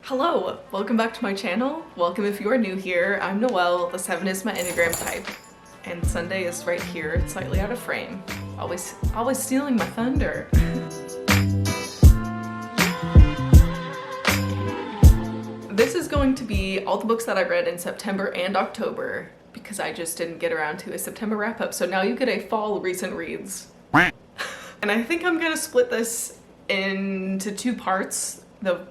Hello, welcome back to my channel. Welcome if you are new here. I'm Noelle, the 7 is my Enneagram type. And Sunday is right here, slightly out of frame. Always stealing my thunder. This is going to be all the books that I read in September and October because I just didn't get around to a September wrap-up. So now you get a fall recent reads. And I think I'm gonna split this into two parts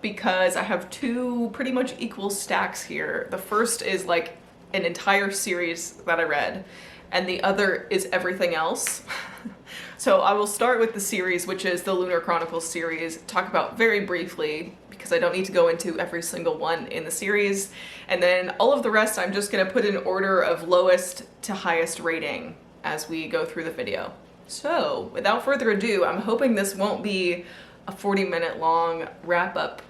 because I have two pretty much equal stacks here. The first is like an entire series that I read, and the other is everything else. So I will start with the series, which is the Lunar Chronicles series, talk about very briefly, because I don't need to go into every single one in the series. And then all of the rest I'm just gonna put in order of lowest to highest rating as we go through the video. So without further ado, I'm hoping this won't be a 40-minute long wrap-up,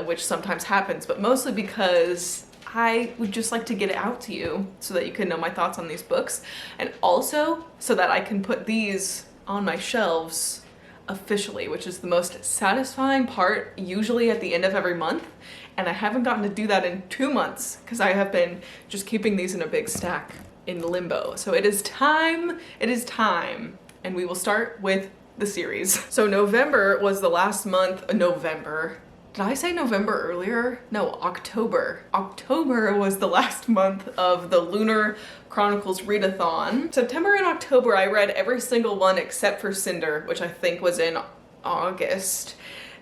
which sometimes happens, but mostly because I would just like to get it out to you so that you can know my thoughts on these books, and also so that I can put these on my shelves officially, which is the most satisfying part, usually at the end of every month, and I haven't gotten to do that in 2 months because I have been just keeping these in a big stack in limbo. So it is time, and we will start with the series. So November was the last month. November. Did I say November earlier? No, October. October was the last month of the Lunar Chronicles readathon. September and October I read every single one except for Cinder, which I think was in August.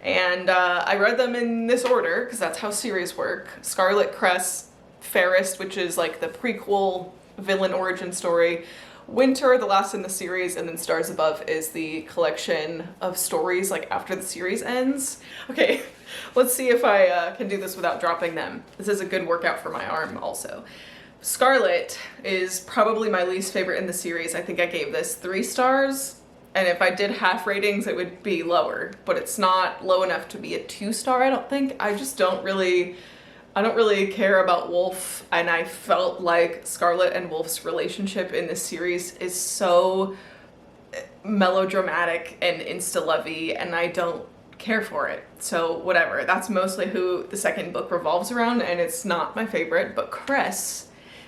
And I read them in this order because that's how series work. Scarlet, Cress, Fairest, which is like the prequel villain origin story. Winter, the last in the series, and then Stars Above is the collection of stories like after the series ends. Okay, let's see if I can do this without dropping them. This is a good workout for my arm also. Scarlet is probably my least favorite in the series. I think I gave this 3 stars, and if I did half ratings it would be lower, but it's not low enough to be a 2-star, I don't think. I don't really care about Wolf, and I felt like Scarlet and Wolf's relationship in this series is so melodramatic and insta-lovey, and I don't care for it. So whatever, that's mostly who the second book revolves around, and it's not my favorite, but Cress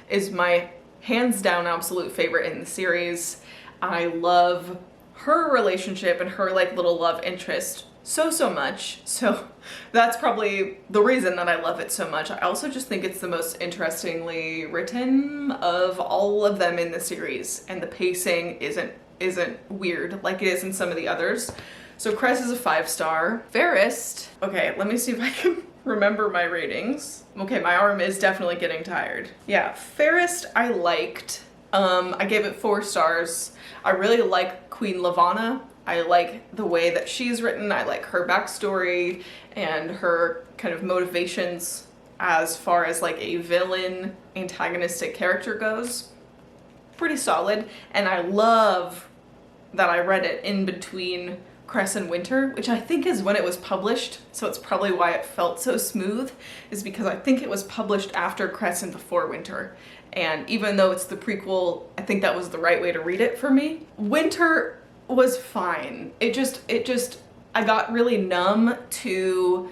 is my hands down absolute favorite in the series. I love her relationship and her like little love interest so much. So that's probably the reason that I love it so much. I also just think it's the most interestingly written of all of them in the series, and the pacing isn't weird like it is in some of the others. So Cress is a 5-star. Fairest, okay, let me see if I can remember my ratings. Okay, my arm is definitely getting tired. Yeah, Fairest I liked. I gave it 4 stars. I really like Queen Lavanna. I like the way that she's written. I like her backstory and her kind of motivations as far as like a villain antagonistic character goes. Pretty solid. And I love that I read it in between Cress and Winter, which I think is when it was published. So it's probably why it felt so smooth, is because I think it was published after Cress and before Winter. And even though it's the prequel, I think that was the right way to read it for me. Winter was fine. I got really numb to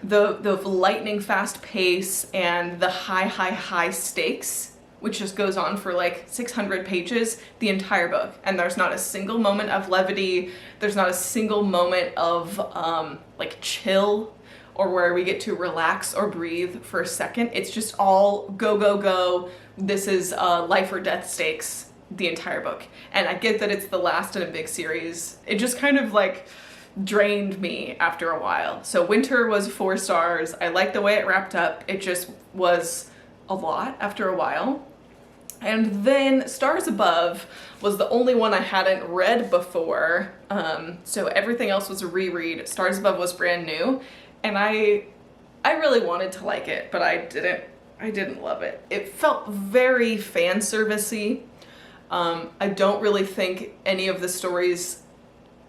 the lightning fast pace and the high stakes, which just goes on for like 600 pages the entire book, and there's not a single moment of levity. There's not a single moment of like chill or where we get to relax or breathe for a second. It's just all go. This is life or death stakes the entire book. And I get that it's the last in a big series. It just kind of like drained me after a while. So Winter was 4 stars. I liked the way it wrapped up. It just was a lot after a while. And then Stars Above was the only one I hadn't read before. So everything else was a reread. Stars Above was brand new, and I really wanted to like it, but I didn't love it. It felt very fan servicey. I don't really think any of the stories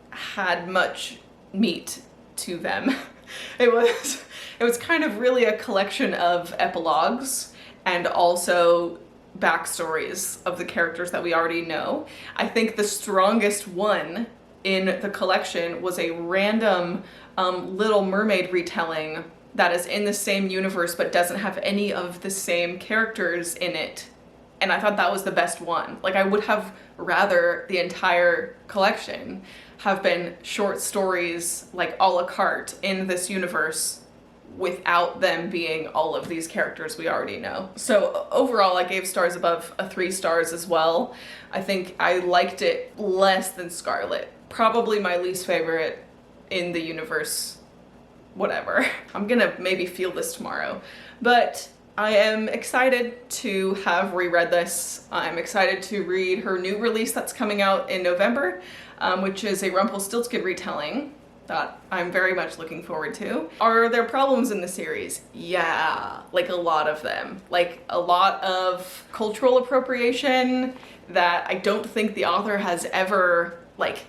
had much meat to them. It was kind of really a collection of epilogues and also backstories of the characters that we already know. I think the strongest one in the collection was a random Little Mermaid retelling that is in the same universe but doesn't have any of the same characters in it. And I thought that was the best one. Like, I would have rather the entire collection have been short stories, like a la carte in this universe, without them being all of these characters we already know. So overall, I gave Stars Above a 3 stars as well. I think I liked it less than Scarlet. Probably my least favorite in the universe, whatever. I'm gonna maybe feel this tomorrow, but I am excited to have reread this. I'm excited to read her new release that's coming out in November, which is a Rumpelstiltskin retelling that I'm very much looking forward to. Are there problems in the series? Yeah, like a lot of them. Like a lot of cultural appropriation that I don't think the author has ever like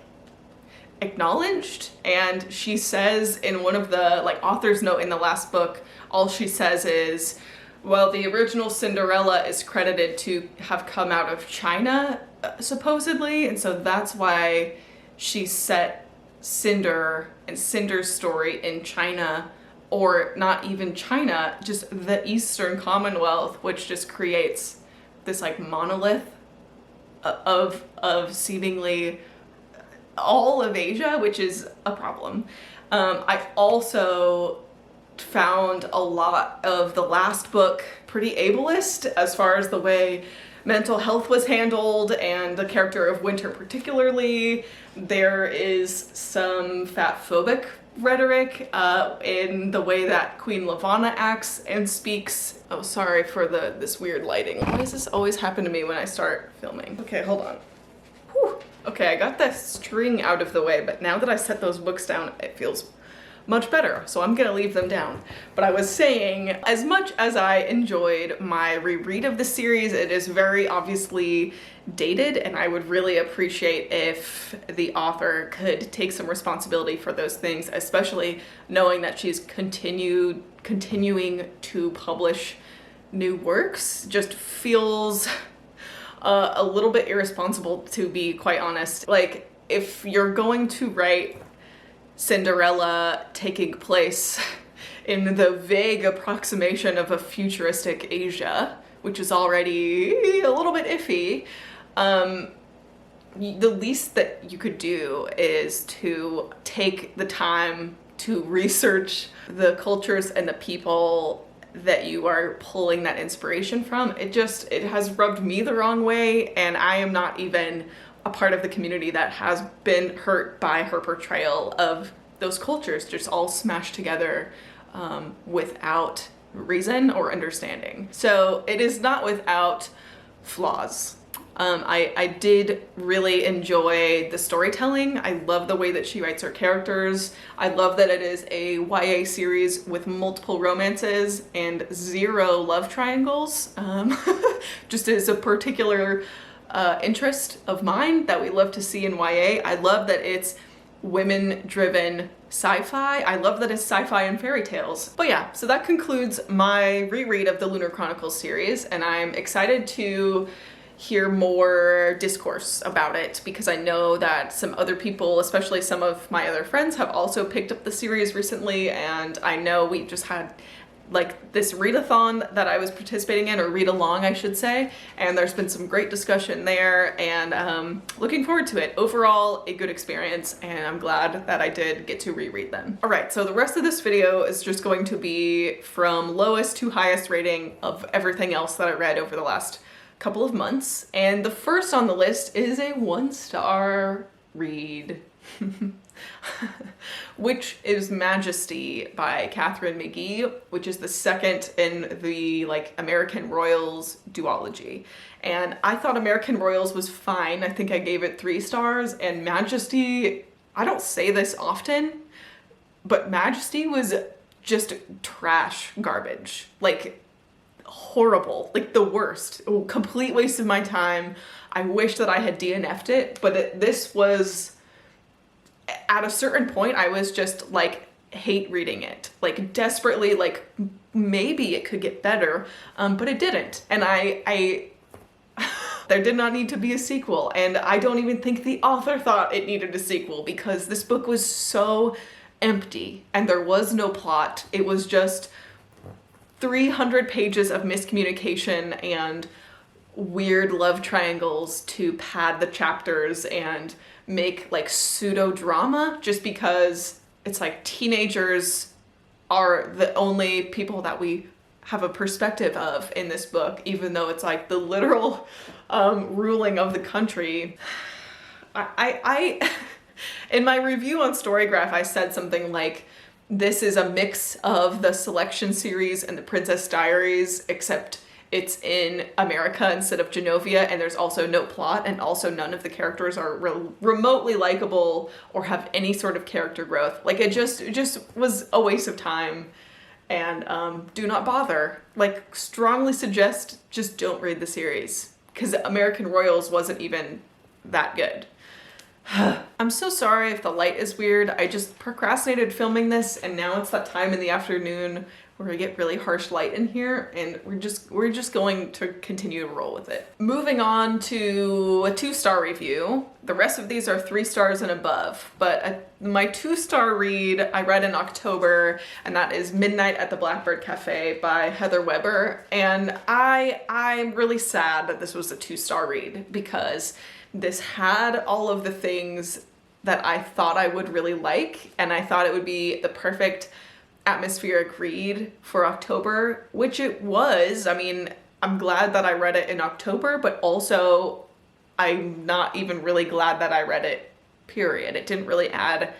acknowledged. And she says in one of the like author's note in the last book, all she says is, well, the original Cinderella is credited to have come out of China, supposedly, and so that's why she set Cinder and Cinder's story in China, or not even China, just the Eastern Commonwealth, which just creates this like monolith of seemingly all of Asia, which is a problem. I also found a lot of the last book pretty ableist as far as the way mental health was handled, and the character of Winter particularly. There is some fat-phobic rhetoric in the way that Queen Lavanna acts and speaks. Oh, sorry for this weird lighting. Why does this always happen to me when I start filming? Okay, hold on. Whew. Okay, I got the string out of the way, but now that I set those books down, it feels much better, so I'm gonna leave them down. But I was saying, as much as I enjoyed my reread of the series, it is very obviously dated, and I would really appreciate if the author could take some responsibility for those things, especially knowing that she's continuing to publish new works. Just feels a little bit irresponsible, to be quite honest. Like, if you're going to write Cinderella taking place in the vague approximation of a futuristic Asia, which is already a little bit iffy, the least that you could do is to take the time to research the cultures and the people that you are pulling that inspiration from. It has rubbed me the wrong way, and I am not even a part of the community that has been hurt by her portrayal of those cultures just all smashed together without reason or understanding. So it is not without flaws. I did really enjoy the storytelling. I love the way that she writes her characters. I love that it is a YA series with multiple romances and 0 love triangles. Just as a particular interest of mine that we love to see in YA. I love that it's women-driven sci-fi. I love that it's sci-fi and fairy tales. But yeah, so that concludes my reread of the Lunar Chronicles series, and I'm excited to hear more discourse about it because I know that some other people, especially some of my other friends, have also picked up the series recently, and I know we just had like this readathon that I was participating in, or read along I should say, and there's been some great discussion there, and looking forward to it. Overall, a good experience, and I'm glad that I did get to reread them. Alright, so the rest of this video is just going to be from lowest to highest rating of everything else that I read over the last couple of months, and the first on the list is a 1-star read. Which is Majesty by Catherine McGee, which is the second in the like American Royals duology. And I thought American Royals was fine. I think I gave it 3 stars, and Majesty, I don't say this often, but Majesty was just trash garbage. Like horrible, like the worst, complete waste of my time. I wish that I had DNF'd it, but this was, at a certain point, I was just like hate reading it, like desperately, like maybe it could get better, but it didn't. And I there did not need to be a sequel, and I don't even think the author thought it needed a sequel, because this book was so empty and there was no plot. It was just 300 pages of miscommunication and weird love triangles to pad the chapters and make like pseudo drama, just because it's like teenagers are the only people that we have a perspective of in this book, even though it's like the literal ruling of the country. I in my review on Storygraph, I said something like, this is a mix of the Selection series and the Princess Diaries, except it's in America instead of Genovia, and there's also no plot, and also none of the characters are remotely likable or have any sort of character growth. Like, it just was a waste of time, and do not bother. Like, strongly suggest just don't read the series, because American Royals wasn't even that good. I'm so sorry if the light is weird. I just procrastinated filming this, and now it's that time in the afternoon where I get really harsh light in here, and we're just going to continue to roll with it. Moving on to a 2-star review. The rest of these are 3 stars and above, but my 2-star read I read in October, and that is Midnight at the Blackbird Cafe by Heather Weber. And I'm really sad that this was a 2-star read, because this had all of the things that I thought I would really like, and I thought it would be the perfect atmospheric read for October, which it was. I mean, I'm glad that I read it in October, but also I'm not even really glad that I read it, period. It didn't really add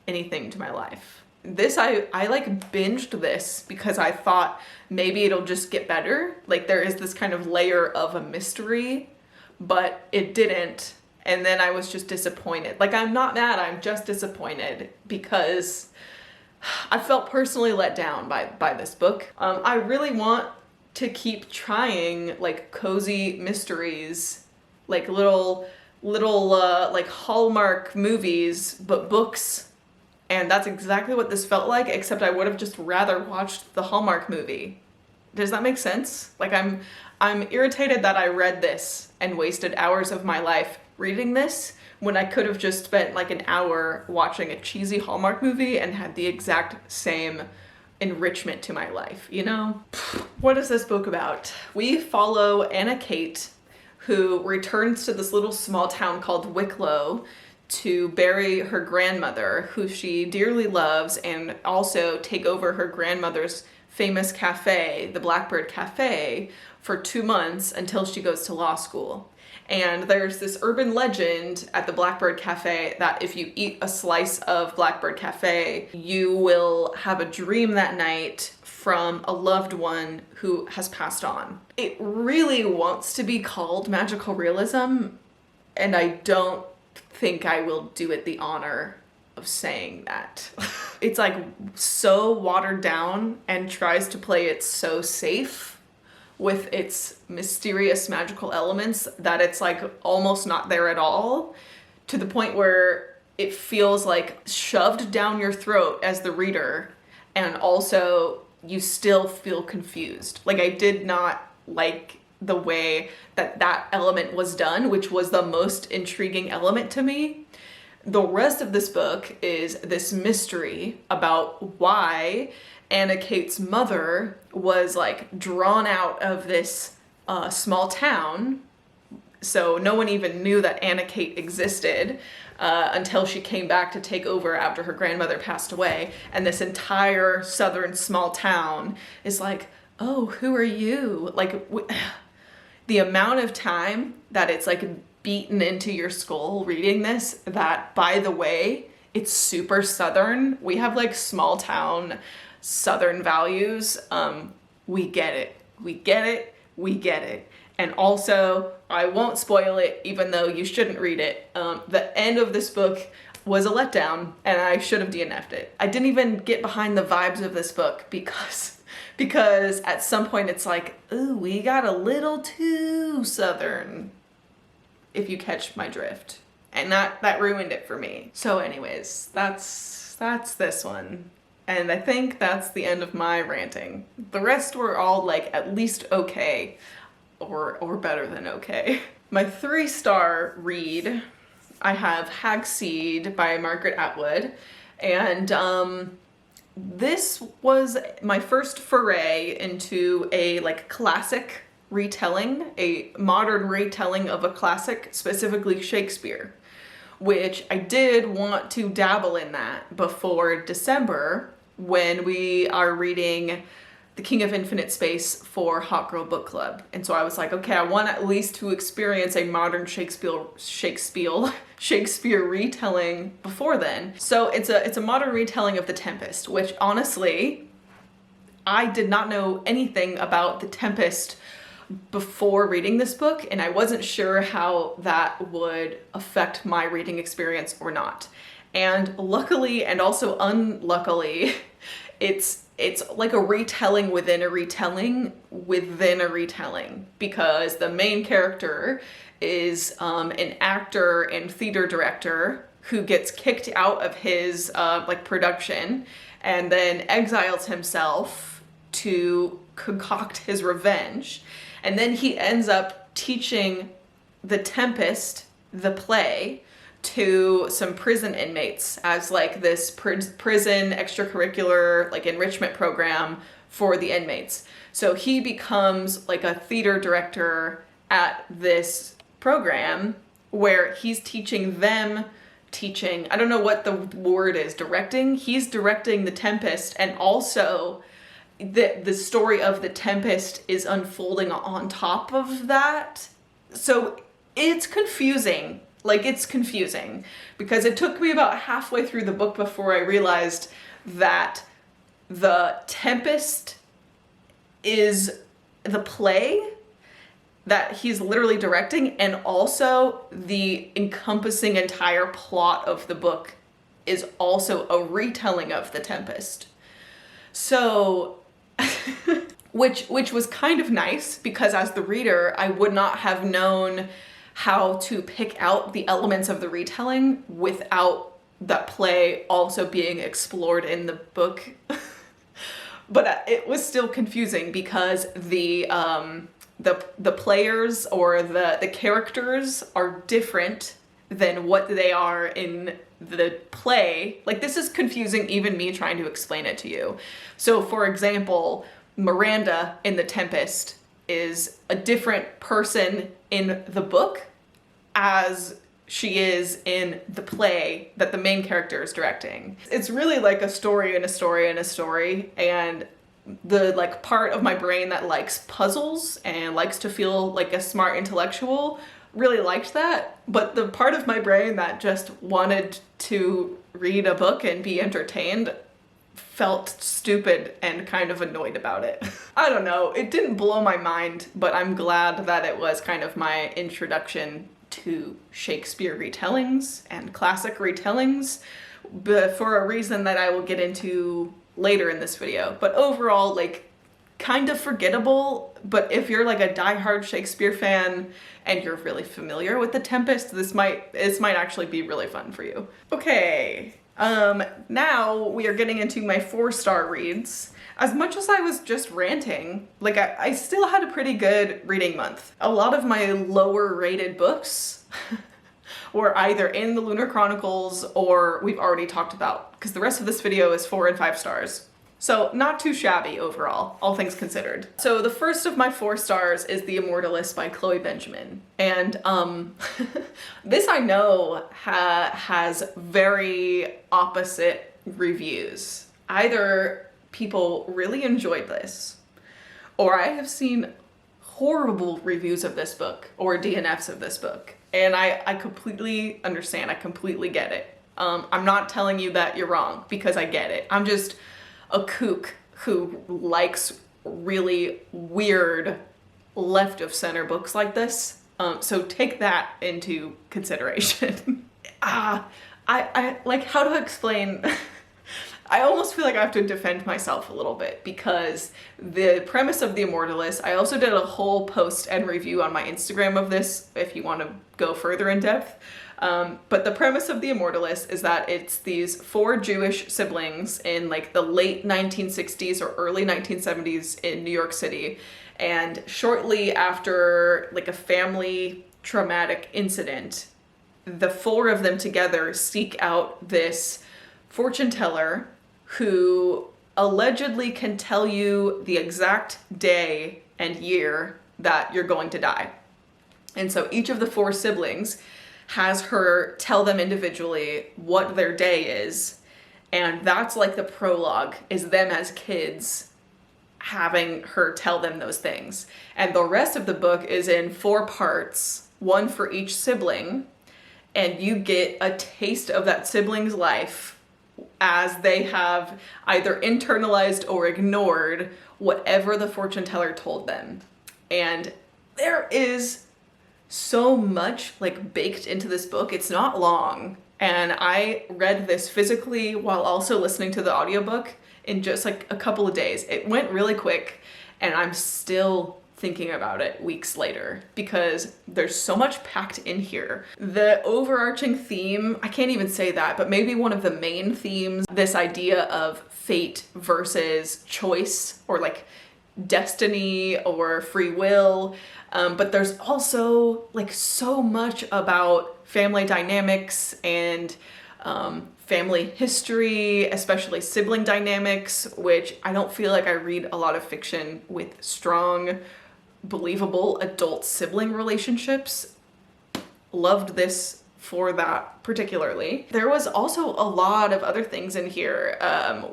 anything to my life. This, I like binged this because I thought maybe it'll just get better. Like, there is this kind of layer of a mystery, but it didn't. And then I was just disappointed. Like, I'm not mad, I'm just disappointed because I felt personally let down by this book. I really want to keep trying like cozy mysteries, like little like Hallmark movies, but books. And that's exactly what this felt like, except I would have just rather watched the Hallmark movie. Does that make sense? Like, I'm irritated that I read this and wasted hours of my life reading this when I could have just spent like an hour watching a cheesy Hallmark movie and had the exact same enrichment to my life, you know? What is this book about? We follow Anna Kate, who returns to this little small town called Wicklow to bury her grandmother, who she dearly loves, and also take over her grandmother's famous cafe, the Blackbird Cafe, for 2 months until she goes to law school. And there's this urban legend at the Blackbird Cafe that if you eat a slice of Blackbird Cafe, you will have a dream that night from a loved one who has passed on. It really wants to be called magical realism, and I don't think I will do it the honor of saying that. It's like so watered down and tries to play it so safe with its mysterious magical elements that it's like almost not there at all, to the point where it feels like shoved down your throat as the reader, and also you still feel confused. Like, I did not like the way that element was done, which was the most intriguing element to me. The rest of this book is this mystery about why Anna Kate's mother was like drawn out of this small town. So no one even knew that Anna Kate existed until she came back to take over after her grandmother passed away. And this entire southern small town is like, oh, who are you? Like, the amount of time that it's like beaten into your skull reading this, that, by the way, it's super southern. We have like small town southern values. We get it. We get it. We get it. And also, I won't spoil it, even though you shouldn't read it. The end of this book was a letdown, and I should have DNF'd it. I didn't even get behind the vibes of this book because at some point it's like, ooh, we got a little too southern, if you catch my drift. And that ruined it for me. So anyways, that's this one. And I think that's the end of my ranting. The rest were all like at least okay, or better than okay. My 3-star read, I have Hagseed by Margaret Atwood. And this was my first foray into a like classic retelling, a modern retelling of a classic, specifically Shakespeare, which I did want to dabble in that before December when we are reading The King of Infinite Space for Hot Girl Book Club. And so I was like, okay, I want at least to experience a modern Shakespeare retelling before then. So it's a modern retelling of The Tempest, which honestly, I did not know anything about The Tempest before reading this book, and I wasn't sure how that would affect my reading experience or not. And luckily and also unluckily, it's like a retelling within a retelling within a retelling, because the main character is an actor and theater director who gets kicked out of his like production and then exiles himself to concoct his revenge. And then he ends up teaching The Tempest, the play, to some prison inmates as like this prison extracurricular like enrichment program for the inmates. So he becomes like a theater director at this program where he's teaching them, I don't know what the word is, directing. He's directing The Tempest, and also the story of The Tempest is unfolding on top of that. So it's confusing. Like, it's confusing because it took me about halfway through the book before I realized that The Tempest is the play that he's literally directing, and also the encompassing entire plot of the book is also a retelling of The Tempest. So, which was kind of nice, because as the reader, I would not have known how to pick out the elements of the retelling without that play also being explored in the book. But it was still confusing because the players or the characters are different than what they are in the play. Like, this is confusing, even me trying to explain it to you. So, for example, Miranda in The Tempest is a different person in the book as she is in the play that the main character is directing. It's really like a story and a story and a story, and the like part of my brain that likes puzzles and likes to feel like a smart intellectual really liked that, but the part of my brain that just wanted to read a book and be entertained felt stupid and kind of annoyed about it. I don't know, it didn't blow my mind, but I'm glad that it was kind of my introduction to Shakespeare retellings and classic retellings, but for a reason that I will get into later in this video. But overall, like, kind of forgettable, but if you're like a diehard Shakespeare fan and you're really familiar with The Tempest, this might actually be really fun for you. Okay, now we are getting into my 4-star reads. As much as I was just ranting, like I still had a pretty good reading month. A lot of my lower rated books were either in the Lunar Chronicles or we've already talked about, because the rest of this video is 4 and 5 stars. So not too shabby overall, all things considered. So the first of my 4 stars is The Immortalist by Chloe Benjamin. And this I know has very opposite reviews. Either people really enjoyed this, or I have seen horrible reviews of this book or DNFs of this book. And I completely understand, I completely get it. I'm not telling you that you're wrong, because I get it. I'm just a kook who likes really weird left of center books like this. So take that into consideration. I like, how to explain? I almost feel like I have to defend myself a little bit, because the premise of The Immortalist, I also did a whole post and review on my Instagram of this if you want to go further in depth. But the premise of The Immortalist is that it's these 4 Jewish siblings in like the late 1960s or early 1970s in New York City. And shortly after like a family traumatic incident, the 4 of them together seek out this fortune teller who allegedly can tell you the exact day and year that you're going to die. And so each of the 4 siblings has her tell them individually what their day is. And that's like the prologue, is them as kids having her tell them those things. And the rest of the book is in 4 parts, 1 for each sibling. And you get a taste of that sibling's life as they have either internalized or ignored whatever the fortune teller told them. And there is so much like baked into this book. It's not long. And I read this physically while also listening to the audiobook in just like a couple of days. It went really quick, and I'm still thinking about it weeks later because there's so much packed in here. The overarching theme, I can't even say that, but maybe one of the main themes, this idea of fate versus choice, or like destiny or free will. But there's also like so much about family dynamics and family history, especially sibling dynamics, which I don't feel like I read a lot of fiction with strong, believable adult sibling relationships. Loved this for that particularly. There was also a lot of other things in here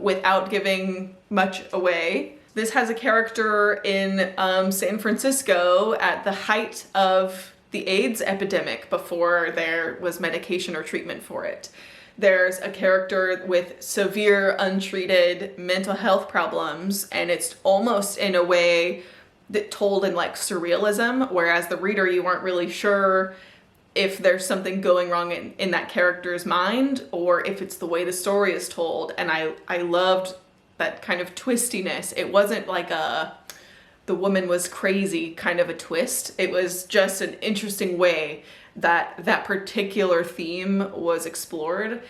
without giving much away. This has a character in San Francisco at the height of the AIDS epidemic, before there was medication or treatment for it. There's a character with severe untreated mental health problems, and it's almost in a way that told in like surrealism, whereas the reader, you aren't really sure if there's something going wrong in that character's mind or if it's the way the story is told. And I loved that kind of twistiness. It wasn't like the woman was crazy kind of a twist. It was just an interesting way that that particular theme was explored.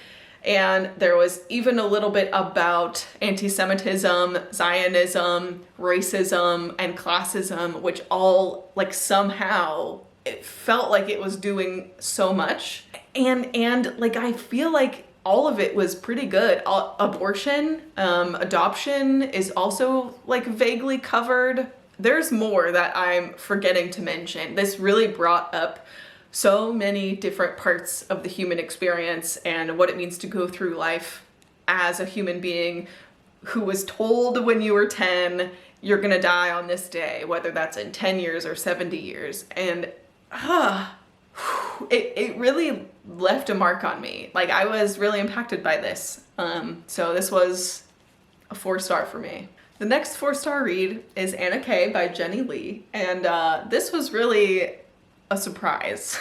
And there was even a little bit about anti-Semitism, Zionism, racism, and classism, which all like somehow it felt like it was doing so much. And like I feel like all of it was pretty good. Abortion, adoption is also like vaguely covered. There's more that I'm forgetting to mention. This really brought up so many different parts of the human experience and what it means to go through life as a human being who was told when you were 10, you're gonna die on this day, whether that's in 10 years or 70 years. And it really left a mark on me. Like I was really impacted by this. So this was a 4-star for me. The next 4-star read is Anna K by Jenny Lee. And this was really a surprise.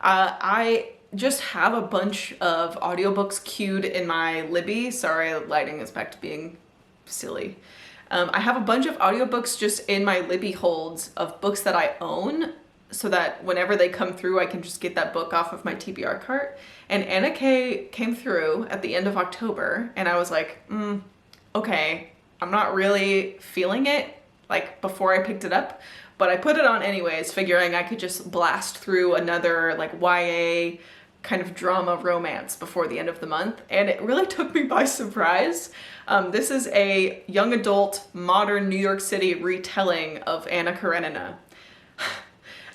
I just have a bunch of audiobooks queued in my Libby. Sorry, lighting is back to being silly. I have a bunch of audiobooks just in my Libby holds of books that I own, so that whenever they come through, I can just get that book off of my TBR cart. And Anna K came through at the end of October, and I was like, okay, I'm not really feeling it, like before I picked it up, but I put it on anyways, figuring I could just blast through another like YA kind of drama romance before the end of the month. And it really took me by surprise. This is a young adult modern New York City retelling of Anna Karenina.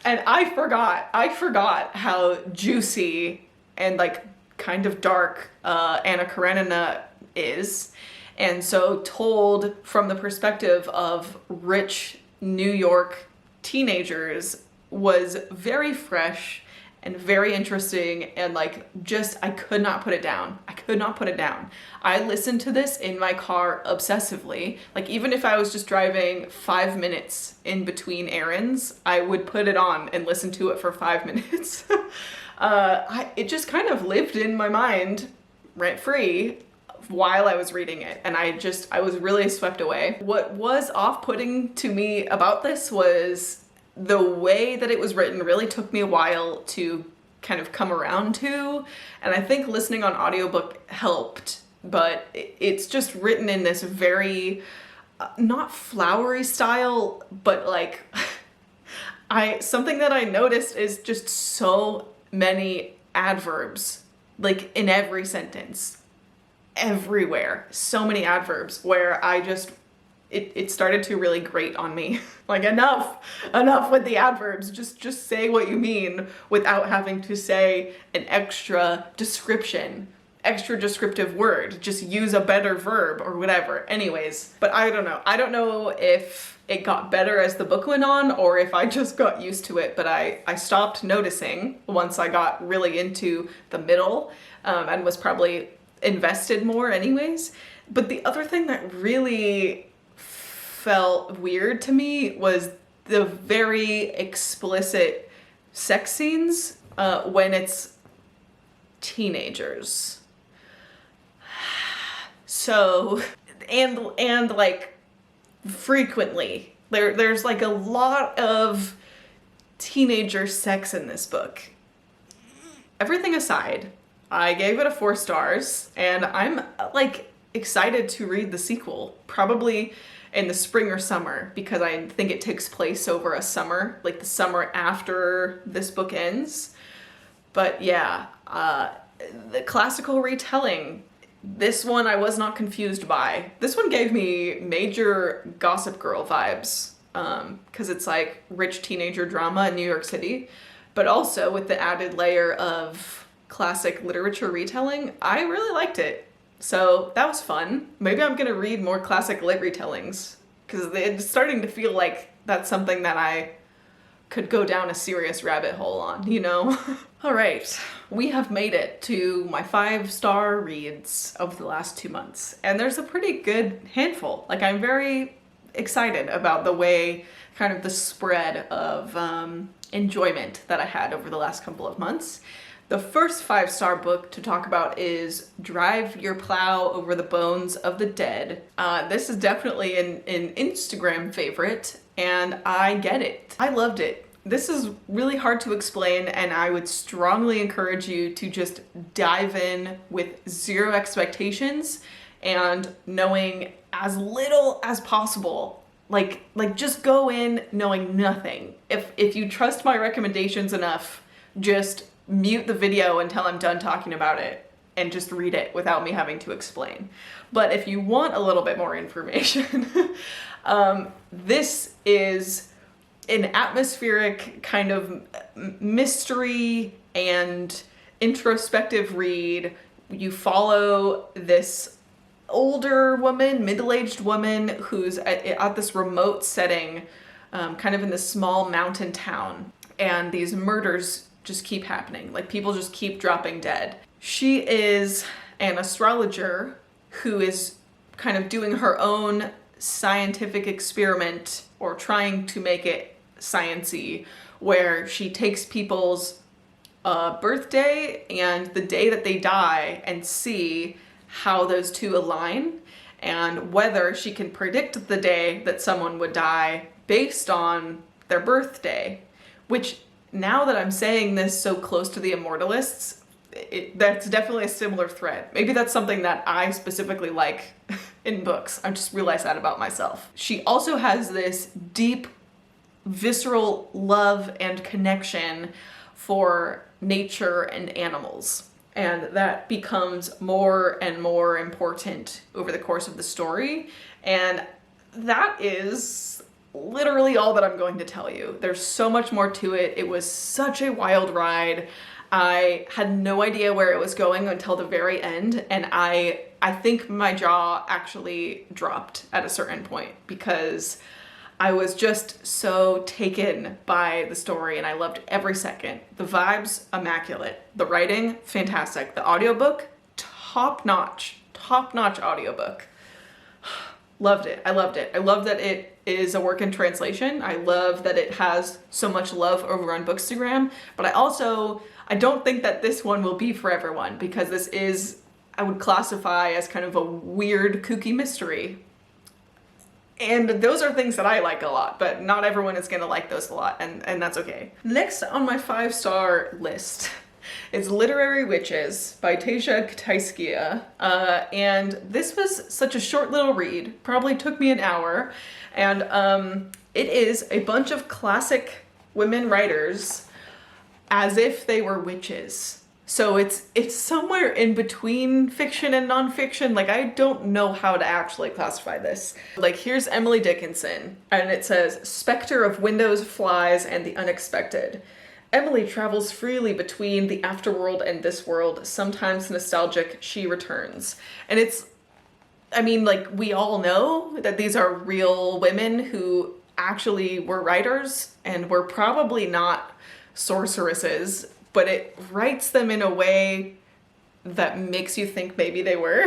And I forgot how juicy and like kind of dark Anna Karenina is. And so told from the perspective of rich New York teenagers was very fresh and very interesting, and like just I could not put it down. I could not put it down. I listened to this in my car obsessively. Like even if I was just driving 5 minutes in between errands, I would put it on and listen to it for 5 minutes. It just kind of lived in my mind rent-free while I was reading it, and I was really swept away. What was off-putting to me about this was the way that it was written really took me a while to kind of come around to, and I think listening on audiobook helped, but it's just written in this very not flowery style, but like something that I noticed is just so many adverbs like in every sentence. everywhere. So many adverbs where it started to really grate on me. Like, enough with the adverbs. Just say what you mean without having to say an extra descriptive word. Just use a better verb or whatever. Anyways, but I don't know. I don't know if it got better as the book went on or if I just got used to it, but I stopped noticing once I got really into the middle, and was probably invested more anyways. But the other thing that really felt weird to me was the very explicit sex scenes when it's teenagers. So, and like frequently there's like a lot of teenager sex in this book. Everything aside, I gave it a 4 stars, and I'm like excited to read the sequel, probably in the spring or summer, because I think it takes place over a summer, like the summer after this book ends. But yeah, the classical retelling, this one I was not confused by. This one gave me major Gossip Girl vibes, because it's like rich teenager drama in New York City, but also with the added layer of classic literature retelling. I really liked it. So that was fun. Maybe I'm gonna read more classic lit retellings, because it's starting to feel like that's something that I could go down a serious rabbit hole on, you know? All right, we have made it to my 5-star reads of the last 2 months, and there's a pretty good handful. Like, I'm very excited about the way, kind of the spread of enjoyment that I had over the last couple of months. The first 5-star book to talk about is Drive Your Plow Over the Bones of the Dead. This is definitely an Instagram favorite, and I get it. I loved it. This is really hard to explain, and I would strongly encourage you to just dive in with 0 expectations and knowing as little as possible. Like just go in knowing nothing. If you trust my recommendations enough, just mute the video until I'm done talking about it and just read it without me having to explain. But if you want a little bit more information, this is an atmospheric kind of mystery and introspective read. You follow this older woman, middle-aged woman who's at this remote setting, kind of in this small mountain town, and these murders just keep happening. Like, people just keep dropping dead. She is an astrologer who is kind of doing her own scientific experiment, or trying to make it science-y, where she takes people's birthday and the day that they die and see how those two align, and whether she can predict the day that someone would die based on their birthday, which, now that I'm saying this so close to the Immortalists, that's definitely a similar thread. Maybe that's something that I specifically like in books. I just realized that about myself. She also has this deep, visceral love and connection for nature and animals. And that becomes more and more important over the course of the story. And that is literally all that I'm going to tell you. There's so much more to it. It was such a wild ride. I had no idea where it was going until the very end, and I think my jaw actually dropped at a certain point, because I was just so taken by the story and I loved every second. The vibes, immaculate. The writing, fantastic. The audiobook, top-notch audiobook. Loved it. I loved it. I love that it is a work in translation. I love that it has so much love over on Bookstagram, but I don't think that this one will be for everyone, because this is, I would classify as kind of a weird, kooky mystery. And those are things that I like a lot, but not everyone is gonna like those a lot, and that's okay. Next on my 5-star list is Literary Witches by Tasia Kitaiskia. And this was such a short little read, probably took me an hour, and it is a bunch of classic women writers as if they were witches. So it's somewhere in between fiction and nonfiction. Like, I don't know how to actually classify this. Like, here's Emily Dickinson, and it says, "Spectre of windows, flies, and the unexpected. Emily travels freely between the afterworld and this world. Sometimes nostalgic, she returns." And it's, I mean, like, we all know that these are real women who actually were writers and were probably not sorceresses, but it writes them in a way that makes you think maybe they were.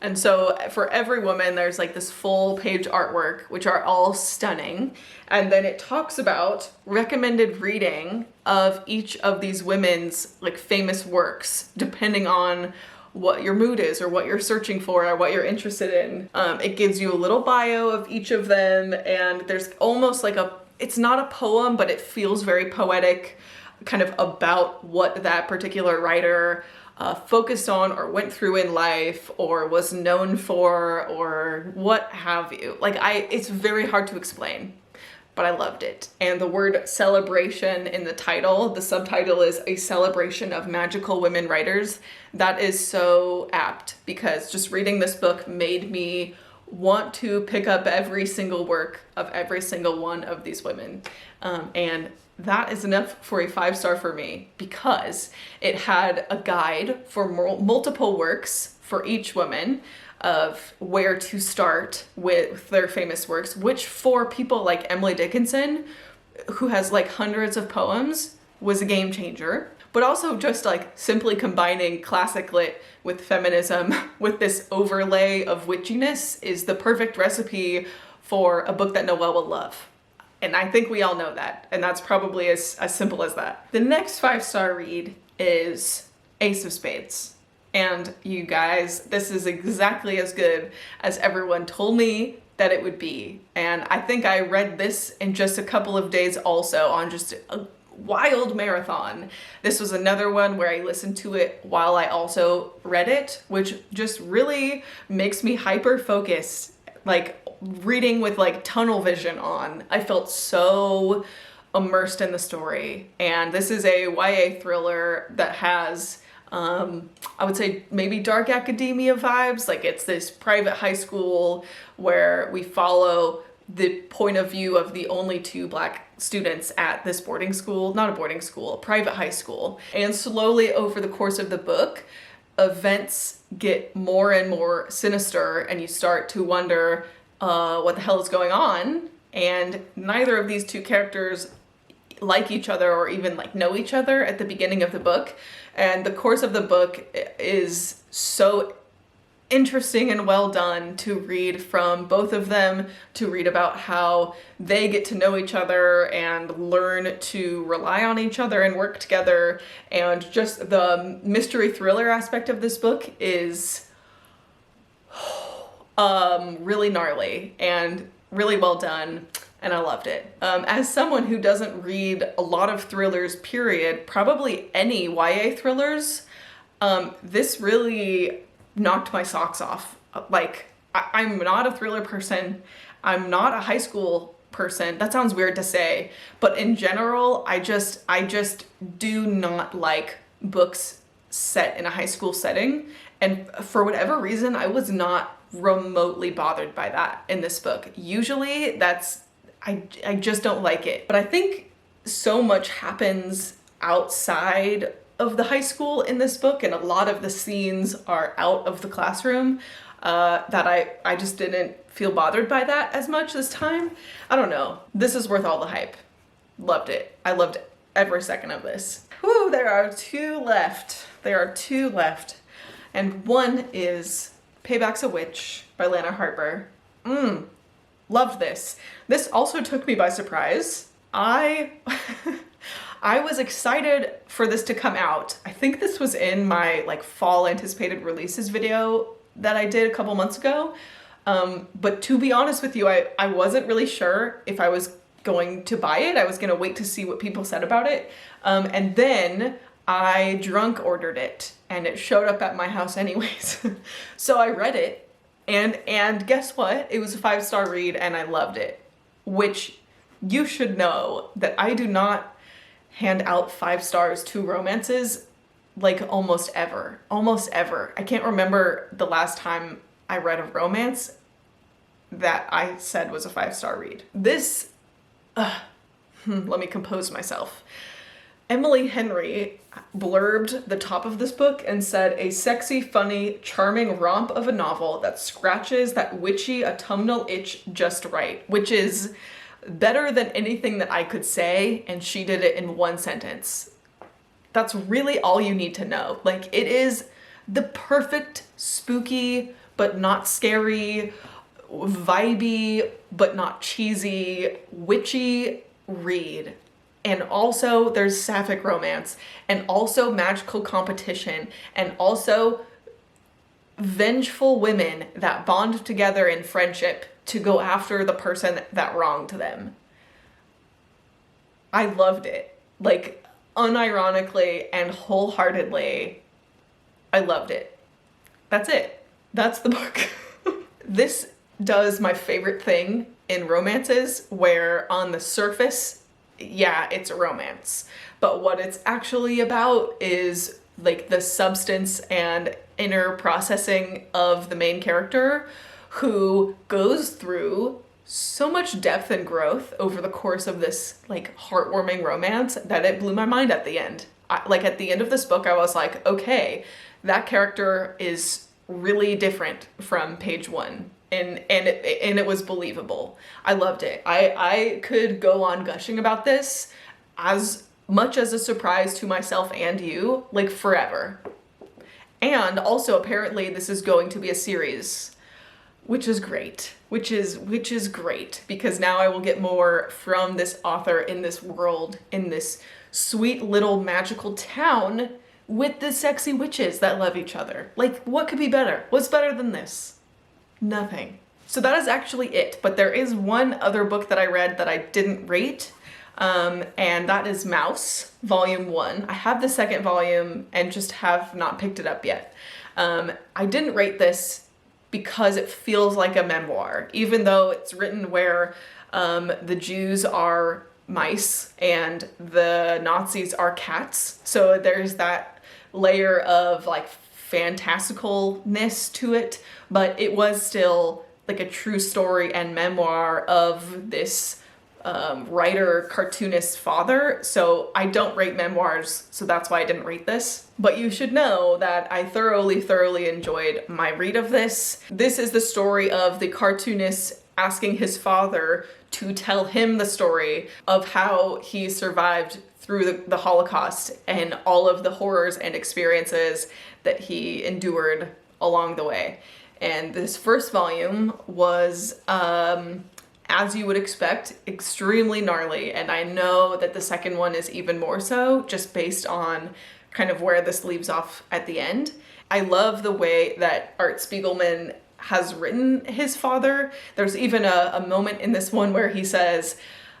And so for every woman, there's like this full page artwork, which are all stunning. And then it talks about recommended reading of each of these women's like famous works, depending on what your mood is or what you're searching for or what you're interested in. It gives you a little bio of each of them, and there's almost like it's not a poem, but it feels very poetic, kind of about what that particular writer focused on or went through in life or was known for or what have you. Like, it's very hard to explain, but I loved it. And the word celebration in the title, the subtitle is "A Celebration of Magical Women Writers." That is so apt, because just reading this book made me want to pick up every single work of every single one of these women. And that is enough for a 5-star for me, because it had a guide for multiple works for each woman of where to start with their famous works, which for people like Emily Dickinson, who has like hundreds of poems, was a game changer. But also just like simply combining classic lit with feminism with this overlay of witchiness is the perfect recipe for a book that Noelle will love. And I think we all know that. And that's probably as simple as that. The next 5-star read is Ace of Spades. And you guys, this is exactly as good as everyone told me that it would be. And I think I read this in just a couple of days also, on just a wild marathon. This was another one where I listened to it while I also read it, which just really makes me hyper focused, like reading with like tunnel vision on. I felt so immersed in the story. And this is a YA thriller that has I would say maybe dark academia vibes. Like, it's this private high school where we follow the point of view of the only 2 Black students at this boarding school, not a boarding school, a private high school. And slowly over the course of the book, events get more and more sinister, and you start to wonder what the hell is going on. And neither of these 2 characters like each other or even like know each other at the beginning of the book. And the course of the book is so interesting and well done to read from both of them, to read about how they get to know each other and learn to rely on each other and work together. And just the mystery thriller aspect of this book is really gnarly and really well done, and I loved it. As someone who doesn't read a lot of thrillers, period, probably any YA thrillers, this really knocked my socks off. Like, I'm not a thriller person. I'm not a high school person. That sounds weird to say, but in general, I just do not like books set in a high school setting. And for whatever reason, I was not remotely bothered by that in this book. Usually I just don't like it. But I think so much happens outside of the high school in this book, and a lot of the scenes are out of the classroom, that I just didn't feel bothered by that as much this time. I don't know. This is worth all the hype. Loved it. I loved every second of this. Whew, there are 2 left. There are 2 left. And one is Payback's a Witch by Lana Harper. Loved this. This also took me by surprise. I was excited for this to come out. I think this was in my like fall anticipated releases video that I did a couple months ago. But to be honest with you, I wasn't really sure if I was going to buy it. I was going to wait to see what people said about it. And then I drunk ordered it, and it showed up at my house anyways. So I read it, and guess what? It was a 5-star read, and I loved it. Which, you should know that I do not hand out 5 stars to romances like almost ever. Almost ever. I can't remember the last time I read a romance that I said was a 5-star read. This, let me compose myself. Emily Henry blurbed the top of this book and said, a sexy, funny, charming romp of a novel that scratches that witchy autumnal itch just right, which is better than anything that I could say, and she did it in one sentence. That's really all you need to know. Like, it is the perfect spooky, but not scary, vibey, but not cheesy, witchy read. And also there's sapphic romance, and also magical competition, and also vengeful women that bond together in friendship to go after the person that wronged them. I loved it. Like, unironically and wholeheartedly, I loved it. That's it. That's the book. This does my favorite thing in romances, where on the surface, yeah, it's a romance, but what it's actually about is like the substance and inner processing of the main character, who goes through so much depth and growth over the course of this like heartwarming romance that it blew my mind at the end. Like at the end of this book, I was like, okay, that character is really different from page 1. And it was believable. I loved it. I could go on gushing about this as much as a surprise to myself and you, like forever. And also apparently this is going to be a series, which is great. Which is great, because now I will get more from this author in this world, in this sweet little magical town with the sexy witches that love each other. Like, what could be better? What's better than this? Nothing. So that is actually it, but there is one other book that I read that I didn't rate, and that is Mouse, Volume 1. I have the second volume and just have not picked it up yet. I didn't rate this because it feels like a memoir, even though it's written where the Jews are mice and the Nazis are cats. So there's that layer of like fantasticalness to it, but it was still like a true story and memoir of this writer, cartoonist father. So I don't rate memoirs, so that's why I didn't rate this. But you should know that I thoroughly enjoyed my read of this. This is the story of the cartoonist asking his father to tell him the story of how he survived through the Holocaust and all of the horrors and experiences that he endured along the way. And this first volume was, as you would expect, extremely gnarly. And I know that the second one is even more so, just based on kind of where this leaves off at the end. I love the way that Art Spiegelman has written his father. There's even a moment in this one where he says,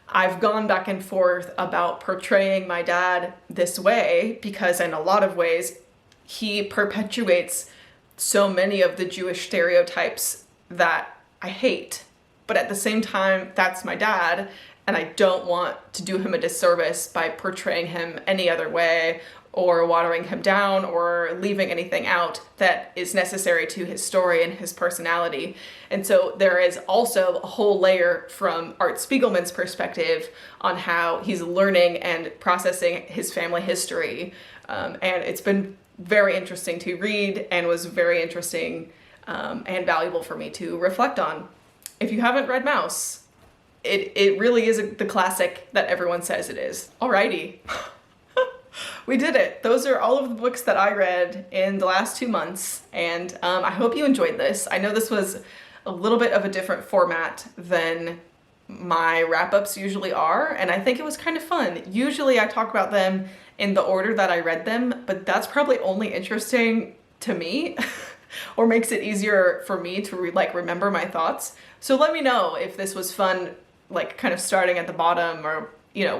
I've gone back and forth about portraying my dad this way because in a lot of ways he perpetuates so many of the Jewish stereotypes that I hate. But at the same time, that's my dad, and I don't want to do him a disservice by portraying him any other way or watering him down or leaving anything out that is necessary to his story and his personality. And so there is also a whole layer from Art Spiegelman's perspective on how he's learning and processing his family history. And it's been very interesting to read and was very interesting and valuable for me to reflect on. If you haven't read Mouse, it really is the classic that everyone says it is. Alrighty. We did it. Those are all of the books that I read in the last 2 months, and I hope you enjoyed this. I know this was a little bit of a different format than my wrap-ups usually are, and I think it was kind of fun. Usually I talk about them in the order that I read them, but that's probably only interesting to me or makes it easier for me to remember my thoughts. So let me know if this was fun, like kind of starting at the bottom or,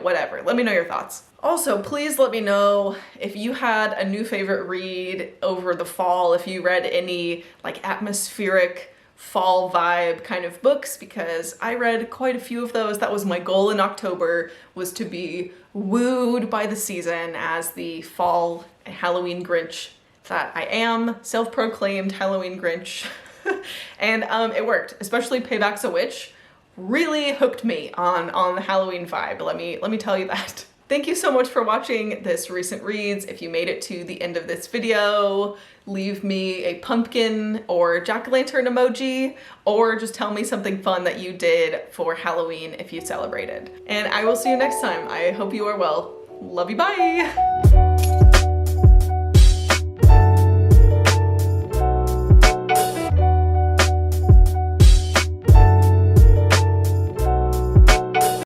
whatever. Let me know your thoughts. Also, please let me know if you had a new favorite read over the fall, if you read any like atmospheric fall vibe kind of books because I read quite a few of those. That was my goal in October, was to be wooed by the season as the fall Halloween Grinch that I am, self-proclaimed Halloween Grinch. And it worked, especially Payback's a Witch really hooked me on the Halloween vibe. Let me tell you that. Thank you so much for watching this recent reads. If you made it to the end of this video, leave me a pumpkin or jack-o'-lantern emoji, or just tell me something fun that you did for Halloween if you celebrated. And I will see you next time. I hope you are well. Love you, bye!